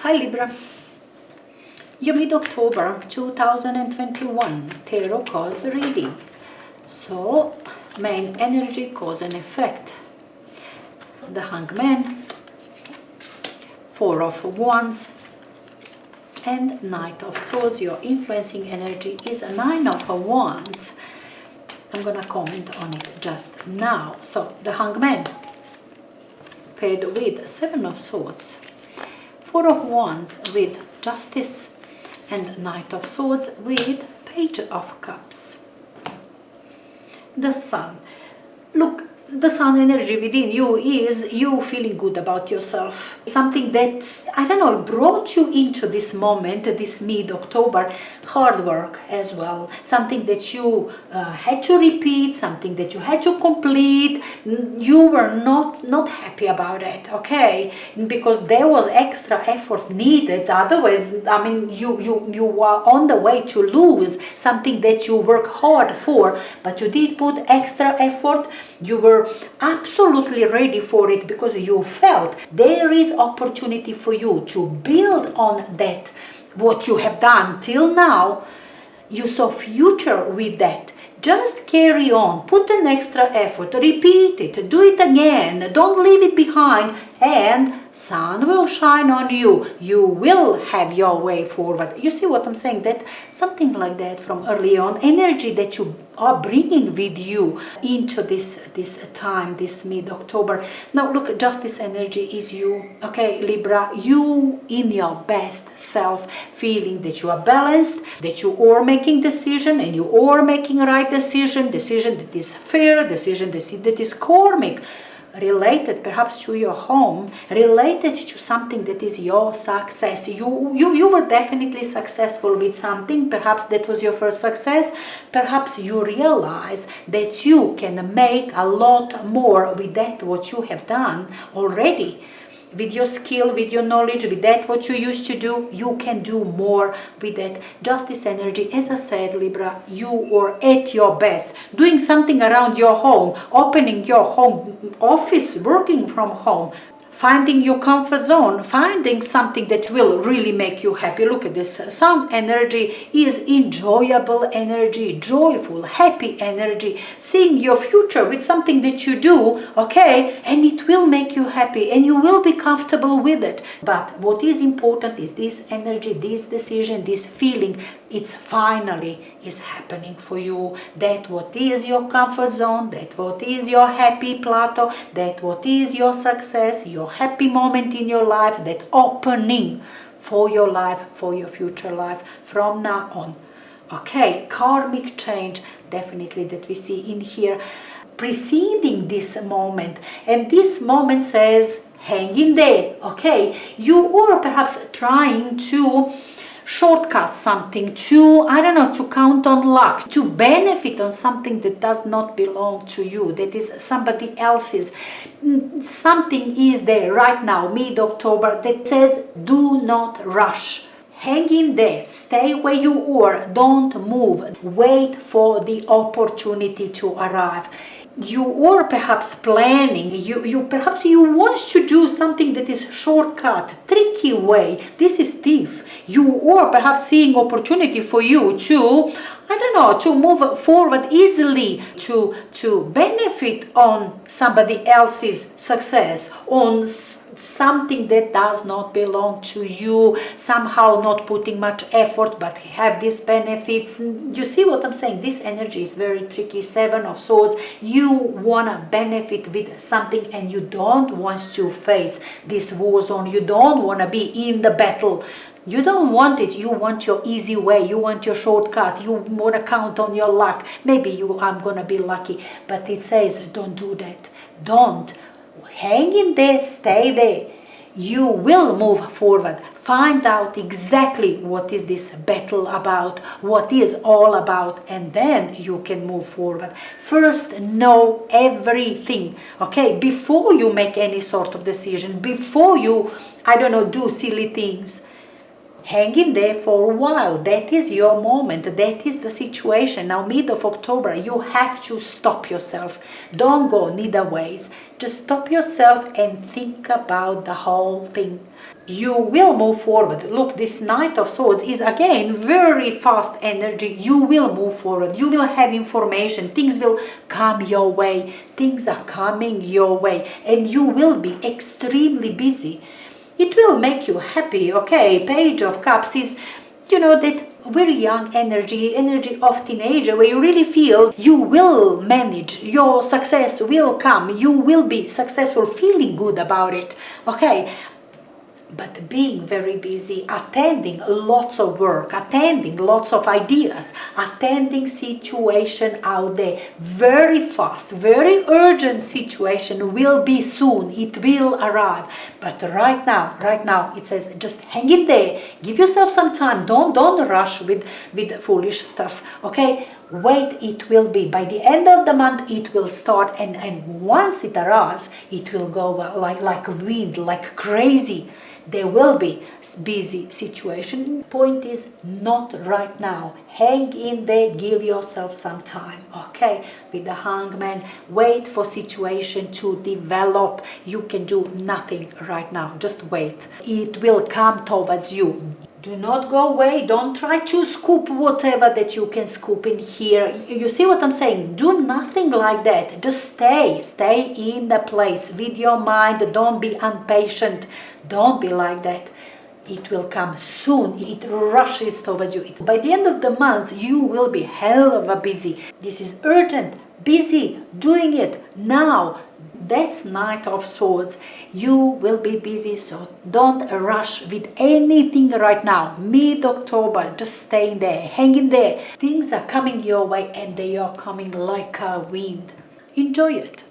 Hi Libra, your mid-October 2021 tarot cards reading. So, main energy, cause and effect. The Hangman, Four of Wands, and Knight of Swords. Your influencing energy is a Nine of Wands. I'm gonna comment on it just now. So, the Hangman paired with Seven of Swords, Four of Wands with Justice, and Knight of Swords with Page of Cups. The Sun. Look, the Sun energy within you is you feeling good about yourself. Something that, I don't know, brought you into this moment, this mid-October. Hard work as well. Something that you had to repeat, something that you had to complete. You were not happy about it, okay? Because there was extra effort needed. Otherwise, I mean, you were on the way to lose something that you work hard for, but you did put extra effort. You were absolutely ready for it because you felt there is opportunity for you to build on that. What you have done till now, you saw future with that. Just carry on, put an extra effort, repeat it, do it again, don't leave it behind, and sun will shine on you. You will have your way forward. You see what I'm saying? That something like that from early on, energy that you are bringing with you into this time, this mid-October. Now look, justice energy is you, okay, Libra, you in your best self, feeling that you are balanced, that you are making decision and you are making a right decision that is fair, decision that is karmic, related perhaps to your home, related to something that is your success. You were definitely successful with something. Perhaps that was your first success. Perhaps you realize that you can make a lot more with that what you have done already. With your skill, with your knowledge, with that what you used to do, you can do more with that. Justice energy, as I said, Libra, you are at your best. Doing something around your home, opening your home office, working from home, finding your comfort zone, finding something that will really make you happy. Look at this. Sun energy is enjoyable energy, joyful, happy energy, seeing your future with something that you do, okay, and it will make you happy and you will be comfortable with it. But what is important is this energy, this decision, this feeling, it's finally is happening for you. That what is your comfort zone, that what is your happy plateau, that what is your success, your happy moment in your life, that opening for your life, for your future life from now on. Okay, karmic change definitely that we see in here preceding this moment, and this moment says hang in there. Okay, you are perhaps trying to shortcut something, to, I don't know, to count on luck, to benefit on something that does not belong to you, that is somebody else's. Something is there right now, mid-October, that says do not rush. Hang in there, stay where you are, don't move, wait for the opportunity to arrive. You are perhaps planning, perhaps you want to do something that is shortcut, tricky way. This is thief. You are perhaps seeing opportunity for you to, I don't know, to move forward easily, to benefit on somebody else's success, on something that does not belong to you, somehow not putting much effort but have these benefits. You see what I'm saying? This energy is very tricky. Seven of Swords, you want to benefit with something and you don't want to face this war zone. You don't want to be in the battle. You don't want it. You want your easy way. You want your shortcut. You want to count on your luck. Maybe I'm going to be lucky. But it says don't do that. Don't. Hang in there, stay there. You will move forward. Find out exactly what is this battle about, what is all about, and then you can move forward. First, know everything, okay? Before you make any sort of decision, before you, I don't know, do silly things. Hang in there for a while. That is your moment. That is the situation. Now, mid of October, you have to stop yourself. Don't go neither ways. Just stop yourself and think about the whole thing. You will move forward. Look, this Knight of Swords is again very fast energy. You will move forward. You will have information. Things will come your way. Things are coming your way. And you will be extremely busy. It will make you happy, okay? Page of Cups is, that very young energy of teenager, where you really feel you will manage, your success will come, you will be successful, feeling good about it, okay? But being very busy, attending lots of work, attending lots of ideas, attending situation out there, very fast, very urgent situation will be soon, it will arrive. But right now, it says just hang in there, give yourself some time, don't rush with foolish stuff, okay? Wait, it will be. By the end of the month, it will start, and once it arrives, it will go like wind, like crazy. There will be busy situation. Point is not right now. Hang in there, give yourself some time, okay? With the Hangman, wait for situation to develop. You can do nothing right now. Just wait. It will come towards you. Do not go away. Don't try to scoop whatever that you can scoop in here. You see what I'm saying? Do nothing like that. Just stay in the place with your mind. Don't be impatient. Don't be like that. It will come soon. It rushes towards you. By the end of the month, you will be hell of a busy. This is urgent, busy, doing it now. That's Knight of Swords. You will be busy, so don't rush with anything right now. Mid-October, just stay in there, hang in there. Things are coming your way and they are coming like a wind. Enjoy it.